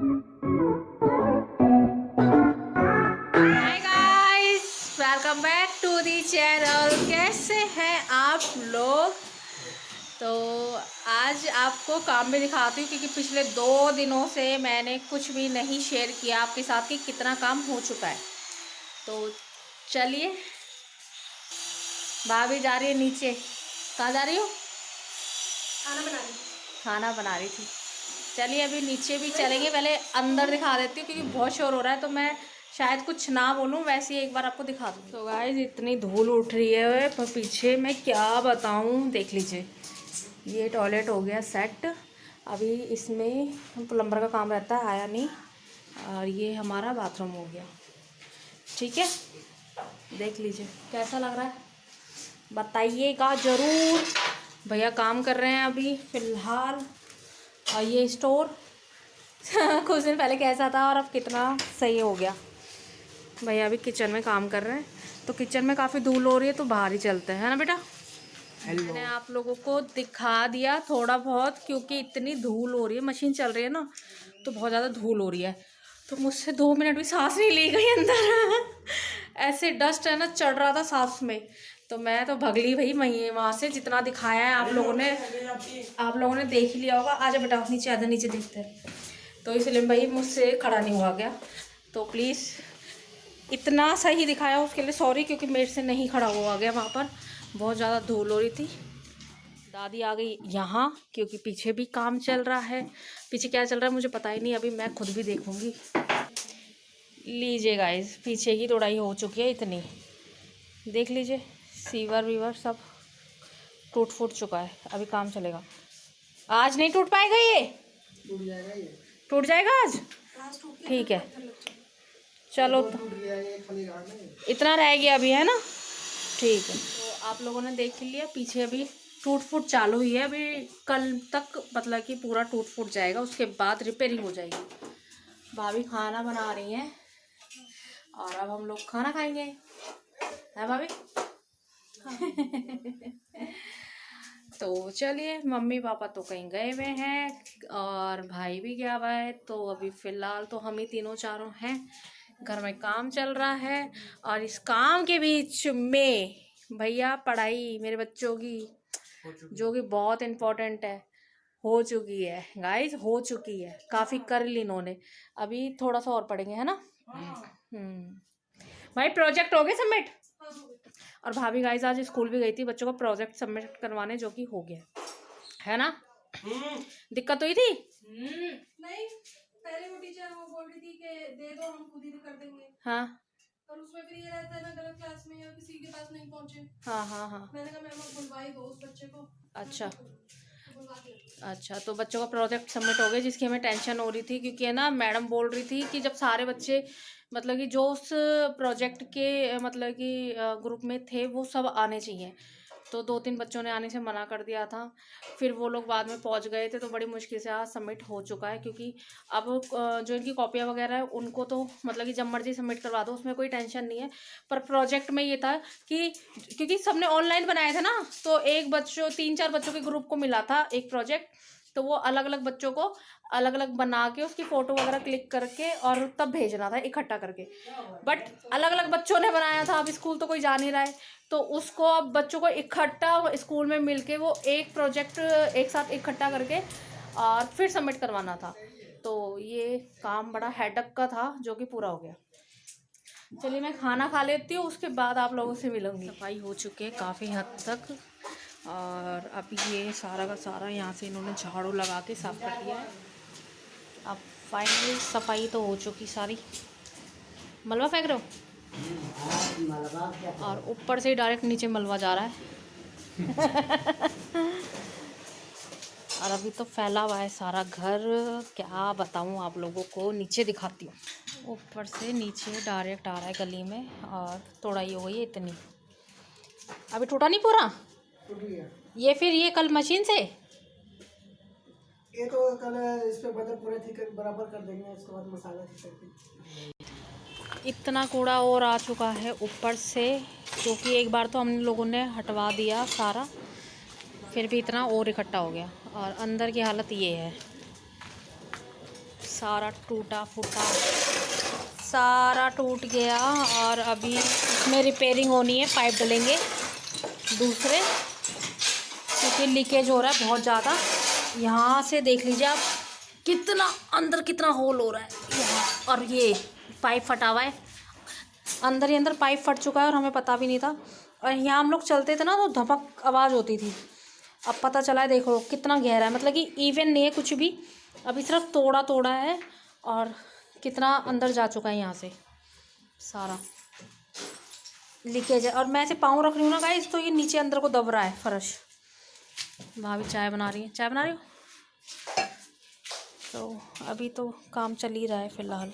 Hi guys, welcome back to the channel. कैसे हैं आप लोग? तो आज आपको काम भी दिखाती हूँ क्योंकि पिछले 2 दिनों से मैंने कुछ भी नहीं शेयर किया आपके साथ कि कितना काम हो चुका है। तो चलिए, भाभी जा रही है नीचे। कहाँ जा रही हो? खाना बना रही थी। चलिए अभी नीचे भी चलेंगे, पहले अंदर दिखा देती हूँ क्योंकि बहुत शोर हो रहा है तो मैं शायद कुछ ना बोलूँ, वैसे ही एक बार आपको दिखा दूँ। तो गाइस इतनी धूल उठ रही है पर पीछे मैं क्या बताऊँ, देख लीजिए। ये टॉयलेट हो गया सेट, अभी इसमें प्लम्बर का काम रहता है, आया नहीं। और ये हमारा बाथरूम हो गया। ठीक है, देख लीजिए कैसा लग रहा है, बताइएगा ज़रूर। भैया काम कर रहे हैं अभी फ़िलहाल। और ये स्टोर कुछ दिन पहले कैसा था और अब कितना सही हो गया। भैया अभी किचन में काम कर रहे हैं, तो किचन में काफ़ी धूल हो रही है तो बाहर ही चलते हैं, है ना बेटा। मैंने आप लोगों को दिखा दिया थोड़ा बहुत, क्योंकि इतनी धूल हो रही है, मशीन चल रही है ना तो बहुत ज़्यादा धूल हो रही है। तो मुझसे 2 मिनट भी सांस नहीं ली गई अंदर ऐसे डस्ट है ना चढ़ रहा था सांस में, तो मैं तो भगली भाई वहाँ से। जितना दिखाया है आप लोगों ने देख ही लिया होगा। आजा बेटा नीचे, आधा नीचे देखते हैं। तो इसलिए भाई मुझसे खड़ा नहीं हुआ गया, तो प्लीज़ इतना सही दिखाया उसके लिए सॉरी, क्योंकि मेरे से नहीं खड़ा हुआ गया वहाँ पर, बहुत ज़्यादा धूल हो रही थी। दादी आ गई यहाँ क्योंकि पीछे भी काम चल रहा है। पीछे क्या चल रहा है मुझे पता ही नहीं, अभी मैं खुद भी देखूँगी। लीजिए गाइस, पीछे की तोड़ाई हो चुकी है इतनी, देख लीजिए। सीवर वीवर सब टूट फूट चुका है, अभी काम चलेगा। आज नहीं टूट पाएगा, ये टूट जाएगा, ये टूट जाएगा आज। ठीक है चलो, इतना रह गया अभी, है ना। ठीक है, तो आप लोगों ने देख लिया पीछे अभी टूट फूट चालू हुई है। अभी कल तक मतलब कि पूरा टूट फूट जाएगा, उसके बाद रिपेयरिंग हो जाएगी। भाभी खाना बना रही हैं और अब हम लोग खाना खाएंगे, है भाभी। तो चलिए, मम्मी पापा तो कहीं गए हुए हैं और भाई भी गया हुआ है, तो अभी फ़िलहाल तो हम ही तीनों चारों हैं। घर में काम चल रहा है और इस काम के बीच में भैया पढ़ाई मेरे बच्चों की, जो कि बहुत इम्पोर्टेंट है, हो चुकी है गाइस, हो चुकी है। काफ़ी कर ली इन्होंने, अभी थोड़ा सा और पढ़ेंगे, है ना। भाई प्रोजेक्ट हो गए सबमिट। और भाभी गाइस आज स्कूल भी गई थी बच्चों का प्रोजेक्ट सबमिट करवाने, जो कि हो गया है ना। दिक्कत हुई थी नहीं, पहले वो टीचर वो बोल रही थी कि दे दो हम खुद ही कर देंगे। हाँ, पर उसमें फिर ये रहता है ना, गलत क्लास में या किसी के पास नहीं पहुंचे। हाँ हाँ हाँ। मैंने कहा मैम आप बुलवा ही दो उस बच्चे को। अच्छा बुलवा दिया। अच्छा, तो बच्चों का प्रोजेक्ट सबमिट हो गया, जिसकी हमें टेंशन हो रही थी क्योंकि है ना, मैडम बोल रही थी कि जब सारे बच्चे मतलब कि जो उस प्रोजेक्ट के मतलब कि ग्रुप में थे वो सब आने चाहिए, तो 2-3 बच्चों ने आने से मना कर दिया था। फिर वो लोग बाद में पहुंच गए थे, तो बड़ी मुश्किल से आज सबमिट हो चुका है। क्योंकि अब जो इनकी कॉपियाँ वगैरह है उनको तो मतलब कि जब मर्जी सबमिट करवा दो, उसमें कोई टेंशन नहीं है। पर प्रोजेक्ट में ये था कि क्योंकि सबने ऑनलाइन बनाया था ना, तो एक बच्चों 3-4 बच्चों के ग्रुप को मिला था एक प्रोजेक्ट, तो वो अलग अलग बच्चों को अलग अलग बना के उसकी फ़ोटो वगैरह क्लिक करके और तब भेजना था इकट्ठा करके। बट अलग अलग बच्चों ने बनाया था, अब स्कूल तो कोई जा नहीं रहा है, तो उसको अब बच्चों को इकट्ठा स्कूल में मिलके वो एक प्रोजेक्ट एक साथ इकट्ठा करके और फिर सबमिट करवाना था। तो ये काम बड़ा हेडक का था, जो कि पूरा हो गया। चलिए मैं खाना खा लेती हूँ, उसके बाद आप लोगों से मिलूंगी। सफाई हो चुकी है काफ़ी हद तक, और अब ये सारा का सारा यहाँ से इन्होंने झाड़ू लगा के साफ कर दिया है। अब फाइनली सफाई तो हो चुकी सारी। मलबा फेंक रहे हो और ऊपर से ही डायरेक्ट नीचे मलबा जा रहा है। और अभी तो फैला हुआ है सारा घर, क्या बताऊँ आप लोगों को, नीचे दिखाती हूँ। ऊपर से नीचे डायरेक्ट आ रहा है गली में, और तोड़ाई हो गई है इतनी। अभी टूटा नहीं पूरा, टूट गया ये फिर ये कल मशीन से ये तो कल इस पे बदल पूरा ठीक बराबर कर देंगे, उसके बाद मसाला ठीक करके। इतना कूड़ा और आ चुका है ऊपर से, क्योंकि एक बार तो हम लोगों ने हटवा दिया सारा, फिर भी इतना और इकट्ठा हो गया। और अंदर की हालत ये है, सारा टूटा फूटा, सारा टूट गया। और अभी इसमें रिपेयरिंग होनी है, पाइप डलेंगे दूसरे, क्योंकि लीकेज हो रहा है बहुत ज़्यादा। यहाँ से देख लीजिए आप कितना अंदर कितना होल हो रहा है यहाँ, और ये पाइप फटा हुआ है, अंदर ही अंदर पाइप फट चुका है और हमें पता भी नहीं था। और यहाँ हम लोग चलते थे ना तो धपक आवाज़ होती थी, अब पता चला है। देखो कितना गहरा है, मतलब कि इवन नहीं है कुछ भी, अभी सिर्फ तोड़ा तोड़ा है और कितना अंदर जा चुका है यहाँ से सारा लीकेज है। और मैं ऐसे पाँव रख रही हूँ ना गाइस, तो ये नीचे अंदर को दब रहा है फर्श। भाभी चाय बना रही है, चाय बना रही हो। तो अभी तो काम चल ही रहा है फ़िलहाल।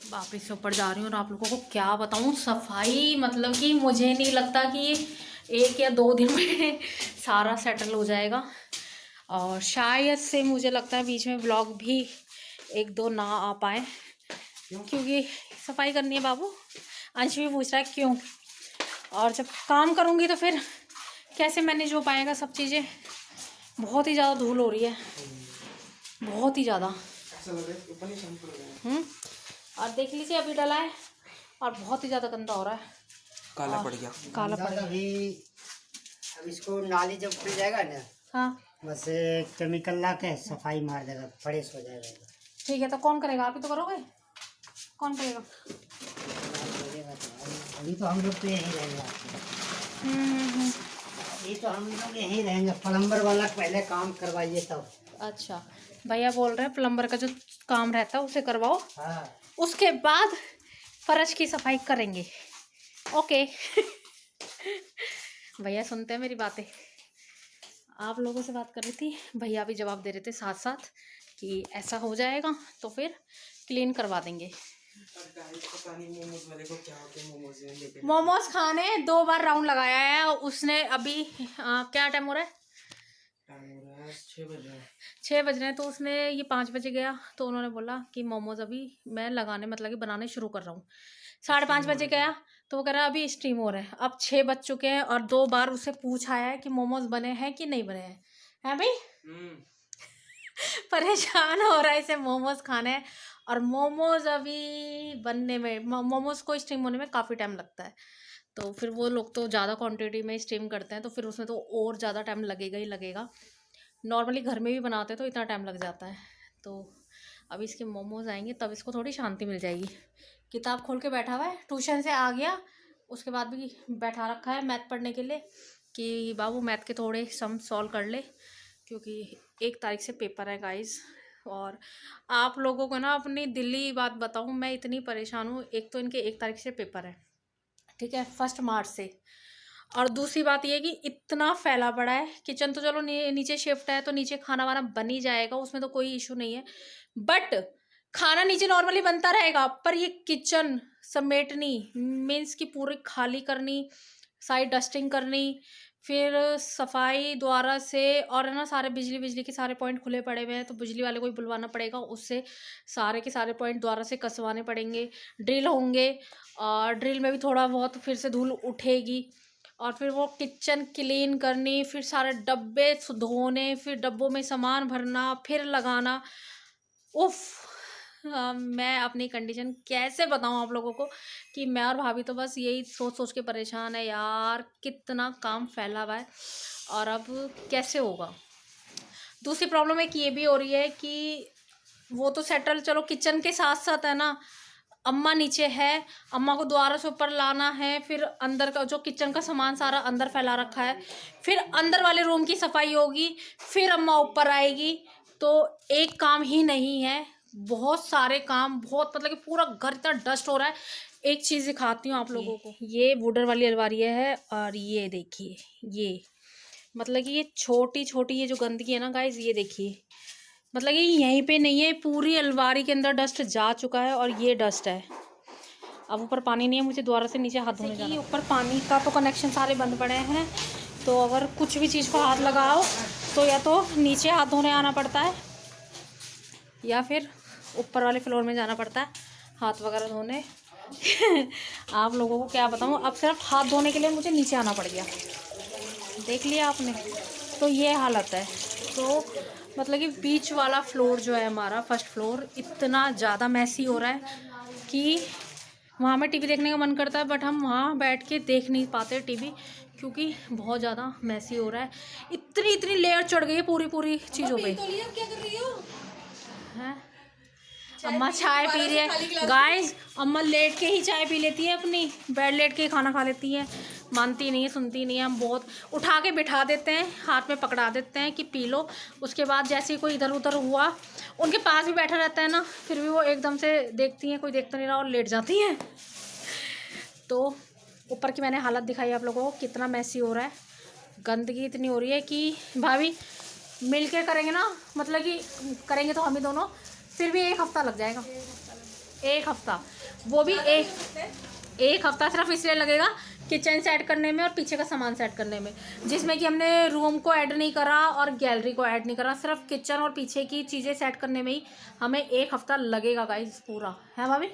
वापस से ऊपर जा रही हूँ और आप लोगों को क्या बताऊँ, सफाई मतलब कि मुझे नहीं लगता कि ये 1 या 2 दिन में सारा सेटल हो जाएगा। और शायद से मुझे लगता है बीच में व्लॉग भी 1-2 ना आ पाए, क्योंकि सफाई करनी है बाबू। अंश भी पूछ रहा है क्यों, और जब काम करूँगी तो फिर कैसे मैनेज हो पाएगा सब चीज़ें। बहुत ही ज़्यादा धूल हो रही है, बहुत ही ज़्यादा। और देख लीजिए अभी डला है और बहुत ही ज़्यादा गंदा हो रहा है, काला पड़ गया, काला पड़ गया। अब इसको नाली जब खुल जाएगा ना, हाँ बस केमिकल ला के सफाई मार देगा, फ्रेश हो जाएगा। ठीक है, तो कौन करेगा, आप ही तो करोगे, कौन करेगा? अभी तो हम लोग तो यहीं रहेंगे, अभी तो हम लोग यहीं रहेंगे। प्लम्बर वाला पहले काम करवाइए तब। अच्छा, भैया बोल रहे हैं प्लम्बर का जो काम रहता है उसे करवाओ, हाँ, उसके बाद फर्श की सफाई करेंगे। ओके भैया सुनते हैं मेरी बातें। आप लोगों से बात कर रही थी, भैया भी जवाब दे रहे थे साथ साथ कि ऐसा हो जाएगा तो फिर क्लीन करवा देंगे। मोमोज खाने 2 बार राउंड लगाया है उसने। अभी क्या टाइम हो रहा है? 6 बज रहे हैं। तो उसने ये 5 बजे गया तो उन्होंने बोला कि मोमोज अभी मैं लगाने मतलब कि बनाने शुरू कर रहा हूँ। 5:30 बजे गया तो वो कह रहा है अभी स्टीम हो रहा है। अब 6 बज चुके हैं और 2 बार उसे पूछा है कि मोमोज बने हैं कि नहीं बने हैं, है भाई? परेशान हो रहा है इसे मोमोज खाने हैं। और मोमोज अभी बनने में, मोमोज को स्टीम होने में काफ़ी टाइम लगता है। तो फिर वो लोग तो ज़्यादा क्वांटिटी में स्टीम करते हैं तो फिर उसमें तो और ज़्यादा टाइम लगेगा ही लगेगा। नॉर्मली घर में भी बनाते तो इतना टाइम लग जाता है। तो अभी इसके मोमोज आएंगे तब इसको थोड़ी शांति मिल जाएगी। किताब खोल के बैठा हुआ है, ट्यूशन से आ गया उसके बाद भी बैठा रखा है मैथ पढ़ने के लिए कि बाबू मैथ के थोड़े सम सॉल्व कर ले, क्योंकि 1 तारीख से पेपर है गाइस। और आप लोगों को ना अपनी दिल्ली बात बताऊं, मैं इतनी परेशान हूँ। एक तो इनके 1 तारीख से पेपर है, ठीक है, 1 मार्च से। और दूसरी बात ये कि इतना फैला पड़ा है। किचन तो चलो नीचे शिफ्ट है तो नीचे खाना वाना बन ही जाएगा, उसमें तो कोई इशू नहीं है। बट खाना नीचे नॉर्मली बनता रहेगा, पर ये किचन समेटनी मीन्स की पूरी खाली करनी, सारी डस्टिंग करनी, फिर सफाई दोबारा से। और है ना सारे बिजली के सारे पॉइंट खुले पड़े हुए हैं तो बिजली वाले को ही बुलवाना पड़ेगा, उससे सारे के सारे पॉइंट दोबारा से कसवाने पड़ेंगे। ड्रिल होंगे और ड्रिल में भी थोड़ा बहुत फिर से धूल उठेगी। और फिर वो किचन क्लीन करनी, फिर सारे डब्बे धोने, फिर डब्बों में सामान भरना, फिर लगाना। उफ, मैं अपनी कंडीशन कैसे बताऊं आप लोगों को कि मैं और भाभी तो बस यही सोच सोच के परेशान है यार, कितना काम फैला हुआ है और अब कैसे होगा। दूसरी प्रॉब्लम एक ये भी हो रही है कि वो तो सेटल चलो किचन के साथ साथ है ना, अम्मा नीचे है, अम्मा को दोबारा से ऊपर लाना है, फिर अंदर का जो किचन का सामान सारा अंदर फैला रखा है, फिर अंदर वाले रूम की सफाई होगी, फिर अम्मा ऊपर आएगी। तो एक काम ही नहीं है, बहुत सारे काम, बहुत मतलब कि पूरा घर इतना डस्ट हो रहा है। एक चीज़ दिखाती हूँ आप लोगों को, ये वुडन वाली अलमारी है और ये देखिए, ये मतलब कि ये छोटी छोटी ये जो गंदगी है ना गाइस, ये देखिए, मतलब कि यहीं पे नहीं है, पूरी अलमारी के अंदर डस्ट जा चुका है। और ये डस्ट है। अब ऊपर पानी नहीं है, मुझे दोबारा से नीचे हाथ धोने जाना है। ऊपर पानी का तो कनेक्शन सारे बंद पड़े हैं, तो अगर कुछ भी चीज़ को हाथ लगाओ तो या तो नीचे हाथ धोने आना पड़ता है या फिर ऊपर वाले फ्लोर में जाना पड़ता है हाथ वगैरह धोने। आप लोगों को क्या बताऊँ, अब सिर्फ हाथ धोने के लिए मुझे नीचे आना पड़ गया, देख लिया आपने। तो ये हालत है। तो मतलब कि बीच वाला फ्लोर जो है हमारा फर्स्ट फ्लोर इतना ज़्यादा मैसी हो रहा है कि वहाँ में टीवी देखने का मन करता है, बट हम वहाँ बैठ के देख नहीं पाते टीवी, क्योंकि बहुत ज़्यादा मैसी हो रहा है। इतनी इतनी लेयर चढ़ गई है पूरी पूरी चीज़ों पे। क्या कर रही हो? हैं अम्मा चाय पी रही है गाइस। अम्मा लेट के ही चाय पी लेती है, अपनी बेड लेट के ही खाना खा लेती है, मानती नहीं है, सुनती नहीं है। हम बहुत उठा के बिठा देते हैं, हाथ में पकड़ा देते हैं कि पी लो। उसके बाद जैसे ही कोई इधर उधर हुआ, उनके पास भी बैठा रहता है ना, फिर भी वो एकदम से देखती हैं कोई देखता नहीं रहा और लेट जाती हैं। तो ऊपर की मैंने हालत दिखाई आप लोगों को, कितना मैसी हो रहा है, गंदगी इतनी हो रही है कि भाभी मिल के करेंगे ना, मतलब कि करेंगे तो हम ही दोनों, फिर भी 1 हफ्ता लग जाएगा। 1 हफ्ता, वो भी एक हफ्ता सिर्फ इसलिए लगेगा किचन सेट करने में और पीछे का सामान सेट करने में, जिसमें कि हमने रूम को ऐड नहीं करा और गैलरी को ऐड नहीं करा। सिर्फ किचन और पीछे की चीज़ें सेट करने में ही हमें 1 हफ्ता लगेगा गाइस पूरा, है भाभी।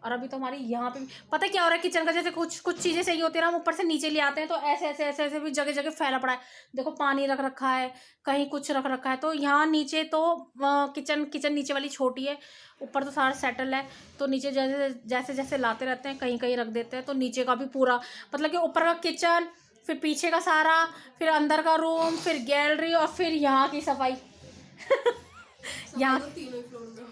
और अभी तो हमारी यहाँ पे पता क्या हो रहा है, किचन का जैसे कुछ चीज़ें सही होती है ना, हम ऊपर से नीचे ले आते हैं तो ऐसे ऐसे ऐसे ऐसे भी जगह जगह फैला पड़ा है। देखो पानी रख रखा है, कहीं कुछ रख रखा है, तो यहाँ नीचे तो किचन नीचे वाली छोटी है, ऊपर तो सारा सेटल है, तो नीचे जैसे जैसे जैसे लाते रहते हैं, कहीं कहीं रख देते हैं, तो नीचे का भी पूरा मतलब कि ऊपर का किचन, फिर पीछे का सारा, फिर अंदर का रूम, फिर गैलरी और फिर यहाँ की सफाई। यहाँ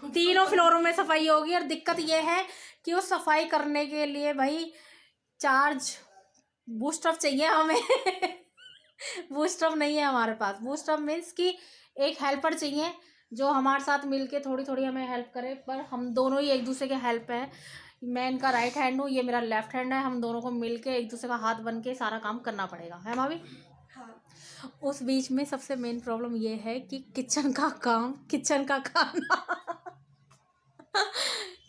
तीनों फ्लोरों में सफाई होगी। और दिक्कत ये है कि उस सफाई करने के लिए भाई चार्ज बूस्टअप चाहिए हमें। बूस्टअप नहीं है हमारे पास। बूस्टअप मीन्स कि एक हेल्पर चाहिए जो हमारे साथ मिलके थोड़ी थोड़ी हमें हेल्प करे, पर हम दोनों ही एक दूसरे के हेल्प है। मैं इनका राइट हैंड हूँ, ये मेरा लेफ्ट हैंड है, हम दोनों को मिलके एक दूसरे का हाथ बन के सारा काम करना पड़ेगा, है भाभी। उस बीच में सबसे मेन प्रॉब्लम ये है कि किचन का काम, किचन का खाना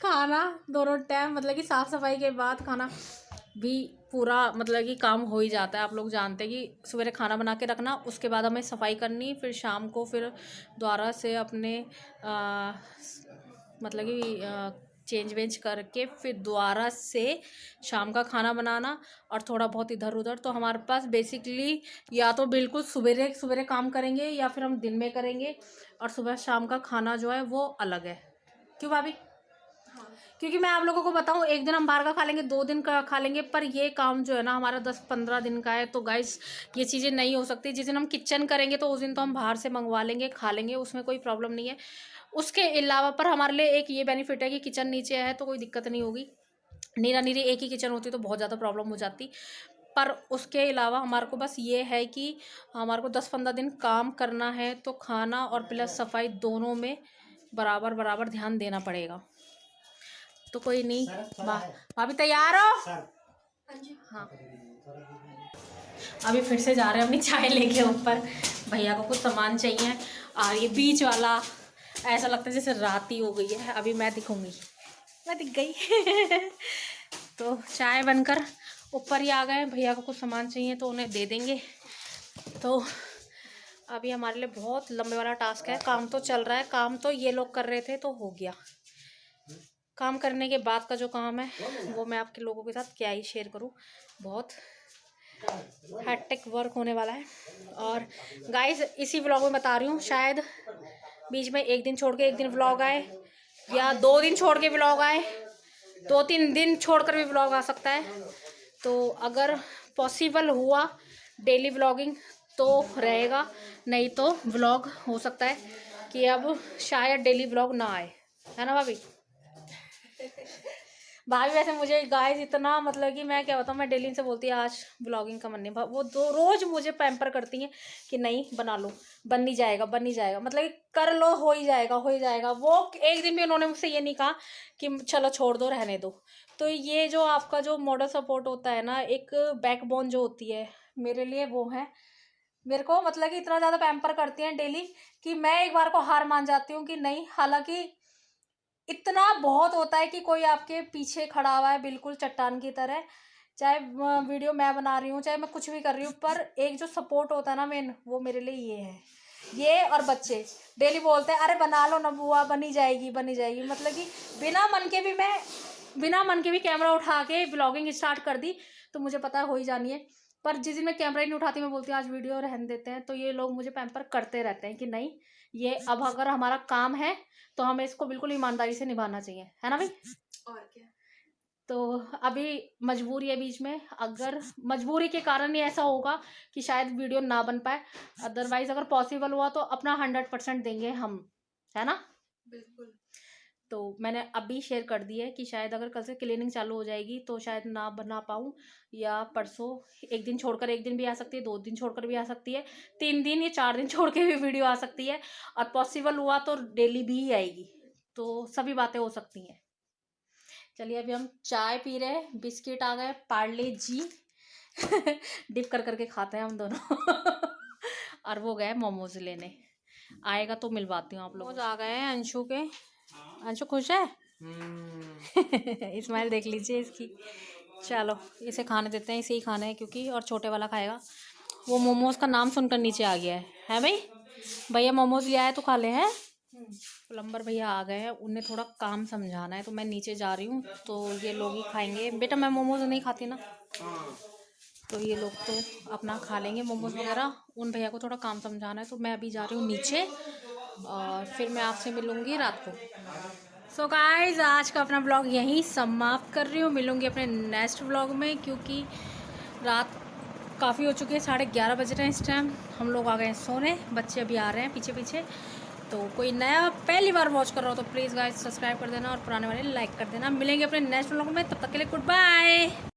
खाना दोनों टाइम, मतलब कि साफ़ सफाई के बाद खाना भी पूरा, मतलब कि काम हो ही जाता है। आप लोग जानते हैं कि सवेरे खाना बना के रखना, उसके बाद हमें सफाई करनी, फिर शाम को फिर दोबारा से अपने मतलब कि चेंज वेंज करके फिर दोबारा से शाम का खाना बनाना और थोड़ा बहुत इधर उधर। तो हमारे पास बेसिकली या तो बिल्कुल सवेरे सवेरे काम करेंगे या फिर हम दिन में करेंगे, और सुबह शाम का खाना जो है वो अलग है। क्यों भाभी? क्योंकि मैं आप लोगों को बताऊं, एक दिन हम बाहर का खा लेंगे, 2 दिन का खा लेंगे, पर ये काम जो है ना हमारा 10-15 दिन का है। तो गाइस ये चीज़ें नहीं हो सकती। जिस दिन हम किचन करेंगे तो उस दिन तो हम बाहर से मंगवा लेंगे, खा लेंगे, उसमें कोई प्रॉब्लम नहीं है। उसके अलावा पर हमारे लिए एक ये बेनिफिट है कि किचन नीचे है तो कोई दिक्कत नहीं होगी। नीरा नीरी एक ही किचन होती तो बहुत ज़्यादा प्रॉब्लम हो जाती। पर उसके अलावा हमारे को बस ये है कि हमारे को 10-15 दिन काम करना है, तो खाना और प्लस सफाई दोनों में बराबर बराबर ध्यान देना पड़ेगा। तो कोई नहीं, भाभी तैयार हो? हाँ, अभी फिर से जा रहे हैं अपनी चाय लेके ऊपर। भैया को कुछ सामान चाहिए और ये बीच वाला ऐसा लगता है जैसे रात ही हो गई है। अभी मैं दिखूंगी, मैं दिख गई। तो चाय बनकर ऊपर ही आ गए। भैया को कुछ सामान चाहिए तो उन्हें दे देंगे। तो अभी हमारे लिए बहुत लंबे वाला टास्क है। काम तो चल रहा है, काम तो ये लोग कर रहे थे तो हो गया। काम करने के बाद का जो काम है वो मैं आपके लोगों के साथ क्या ही शेयर करूं। बहुत हैक्टिक वर्क होने वाला है। और गाइस इसी व्लॉग में बता रही हूँ, शायद बीच में 1 दिन छोड़ के 1 दिन व्लॉग आए, या 2 दिन छोड़ के व्लॉग आए, 2-3 दिन छोड़ कर भी व्लॉग आ सकता है। तो अगर पॉसिबल हुआ डेली व्लॉगिंग तो रहेगा, नहीं तो व्लॉग हो सकता है कि अब शायद डेली व्लॉग ना आए, है ना भाभी। भाभी वैसे मुझे गाइस इतना, मतलब कि मैं क्या बताऊँ, मैं डेली से बोलती है आज व्लॉगिंग का मन नहीं, वो 2 रोज़ मुझे पैम्पर करती हैं कि नहीं बना लो, बन नहीं जाएगा, बन नहीं जाएगा, मतलब कि कर लो, हो ही जाएगा, हो ही जाएगा। वो एक दिन भी उन्होंने मुझसे ये नहीं कहा कि चलो छोड़ दो, रहने दो। तो ये जो आपका जो मॉडल सपोर्ट होता है ना, एक बैकबोन जो होती है मेरे लिए, वो है मेरे को, मतलब कि इतना ज़्यादा पैम्पर करती हैं डेली कि मैं एक बार को हार मान जाती हूँ कि नहीं। हालांकि इतना बहुत होता है कि कोई आपके पीछे खड़ा हुआ है बिल्कुल चट्टान की तरह, चाहे वीडियो मैं बना रही हूँ, चाहे मैं कुछ भी कर रही हूँ, पर एक जो सपोर्ट होता है ना मेन, वो मेरे लिए ये है। ये और बच्चे डेली बोलते हैं अरे बना लो ना बुआ, बनी जाएगी, बनी जाएगी। मतलब कि बिना मन के भी कैमरा उठा के ब्लॉगिंग स्टार्ट कर दी तो मुझे पता हो ही जानी है पर जिस दिन मैं कैमरा ही नहीं उठाती, मैं बोलती हूँ आज वीडियो रहने देते हैं, तो ये लोग मुझे पैम्पर करते रहते हैं कि नहीं, ये अब अगर हमारा काम है तो हमें इसको बिल्कुल ईमानदारी से निभाना चाहिए, है ना भाई। और क्या। तो अभी मजबूरी है बीच में, अगर मजबूरी के कारण ही ऐसा होगा कि शायद वीडियो ना बन पाए, अदरवाइज अगर पॉसिबल हुआ तो अपना 100% देंगे हम, है ना। बिल्कुल। तो मैंने अभी शेयर कर दी है कि शायद अगर कल से क्लीनिंग चालू हो जाएगी तो शायद ना बना पाऊँ, या परसों एक दिन छोड़कर एक दिन भी आ सकती है, 2 दिन छोड़कर भी आ सकती है, 3 दिन या 4 दिन छोड़ के भी वीडियो आ सकती है, और पॉसिबल हुआ तो डेली भी आएगी, तो सभी बातें हो सकती हैं। चलिए अभी हम चाय पी रहे हैं, बिस्किट आ गए पार्ले जी डिप कर करके खाते हैं हम दोनों और वो गए मोमोज लेने, आएगा तो मिलवाती हूँ आप लोग। आ गए हैं अंशु के, अंशु खुश है इस्माइल देख लीजिए इसकी। चलो इसे खाने देते हैं, इसे ही खाना है क्योंकि, और छोटे वाला खाएगा। वो मोमोज का नाम सुनकर नीचे आ गया है भाई, भैया मोमोज ले आए तो खा ले हैं। प्लम्बर भैया आ गए हैं, उन्हें थोड़ा काम समझाना है, तो मैं नीचे जा रही हूँ, तो ये लोग ही खाएंगे। बेटा मैं मोमोज नहीं खाती ना, तो ये लोग तो अपना खा लेंगे मोमोज वगैरह। उन भैया को थोड़ा काम समझाना है, तो मैं अभी जा रही हूँ नीचे, और फिर मैं आपसे मिलूँगी रात को। सो गाइज आज का अपना ब्लॉग यहीं समाप्त कर रही हूँ, मिलूँगी अपने नेक्स्ट ब्लॉग में, क्योंकि रात काफ़ी हो चुकी है, 11:30 बज रहे हैं इस टाइम। हम लोग आ गए हैं सोने, बच्चे अभी आ रहे हैं पीछे पीछे। तो कोई नया पहली बार वॉच कर रहा हो तो प्लीज़ गाइज सब्सक्राइब कर देना, और पुराने वाले लाइक कर देना। मिलेंगे अपने नेक्स्ट ब्लॉग में, तब तक के लिए गुड बाय।